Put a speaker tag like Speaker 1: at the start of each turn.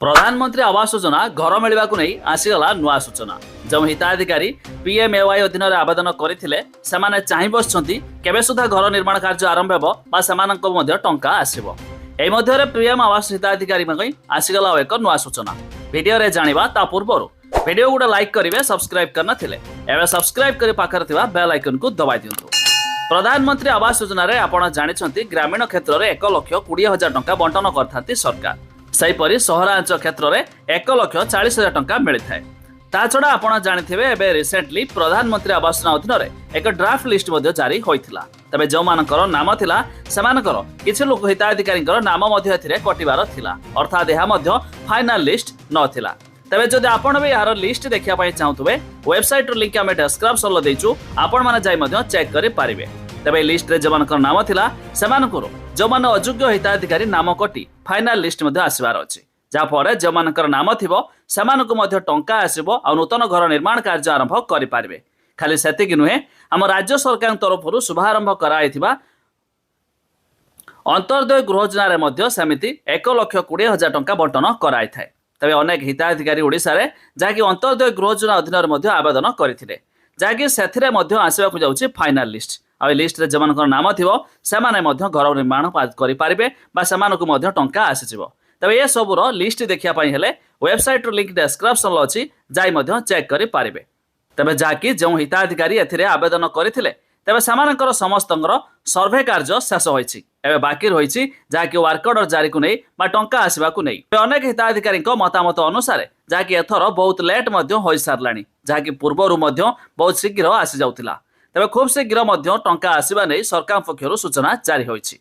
Speaker 1: प्रधानमंत्री आवास योजना घर मिलवा नहीं आसीगला नुआ सूचना। जो हिताधिकारी पीएमएवाई अधीन आवेदन करते चाह बसुँच केवे सुधा घर निर्माण कार्य आरंभ हो टंका आसव। यह पीएम आवास हिताधिकारी आसीगला एक नुआ सूचना। वीडियो रे जानिबा ता पूर्व वीडियो गुड़ा लाइक करेंगे, सब्सक्राइब करना एवं सब्सक्राइब कर पाखरे बेल आइकन को दबाई दिंतु। प्रधानमंत्री आवास योजना रे आपण जानिछंती ग्रामीण क्षेत्र में 1,20,000 टंका बंटन करथांती सरकार। सेहीपरि सहरांचल क्षेत्र में 1,40,000 टंका मिलता है। ता छड़ा आपण जानिथिबे एबे रिसेंटली प्रधानमंत्री आवास योजना अधीन एक ड्राफ्ट लिस्ट जारी होइथिला। तबे जो मानकर नाम थिला सेमानकर किछि लोक हिताधिकारी नाम कटिबार थिला, अर्थात यह फाइनल लिस्ट नथिला। तबे जदि आपण भी यार लिस्ट देखिया पाई चाहुतबे वेबसाइट लिंक आमे डिस्क्रिप्शन देइछु, आपण माने जाई मध्य चेक करि पारिबे। तबे लिस्ट रे जमानकर नाम थिला सेमानकर जो माने अयोग्य हिताधिकारी नाम कटि फाइनल लिस्ट मध्ये आसीबार अछि, जा फळे जो मानकर नाम थिबो सेमानको मध्ये टंका आसीबो आ नूतन घर निर्माण कार्य आरंभ करि पारिबे। खाली सेतिक नुहे, हम राज्य सरकार तरफरु शुभारंभ कराइथिबा अंतर्दय गृह योजना रे मध्ये समिति 1,20,000 टंका बंटन कराइ थाए। तबे अनेक हिताधिकारी ओडिसा रे जाकी अंतर्दय गृह योजना अधीन मध्ये आवेदन करथिले, जाकी सेथिरे मध्ये आसीबाकु जाउछि फाइनल लिस्ट। आ लिस्ट रे जमानकर नाम थिबो सेमाने मध्ये घर निर्माण करि पारिबे बा सेमानको मध्ये टंका आसीजिवो। तबे ए सबुर लिस्ट देखिया पई हेले वेबसाइट रो लिंक डिस्क्रिप्शन अछि, जाई मध्ये चेक करि पारिबे। तबे जाकी जो हिताधिकारी एथिरे आवेदन करथिले तबे सेमानकर समस्तंगर सर्वे कार्य शेष होइछि। एबे बाकी रहिछि जाकी वर्क ऑर्डर जारी को नै बा टंका आसीबाकु नै। अनेक हिताधिकारी मतामत अनुसार जाकी एथर बहुत लेट मध्ये होई सारलानी, जाकी पूर्वरु मध्ये बहुत शीघ्र आसी जाउतिला। तबे खूब शीघ्र मध्ये टंका आसीबा नै सरकार पक्षरु सूचना जारी होइछि।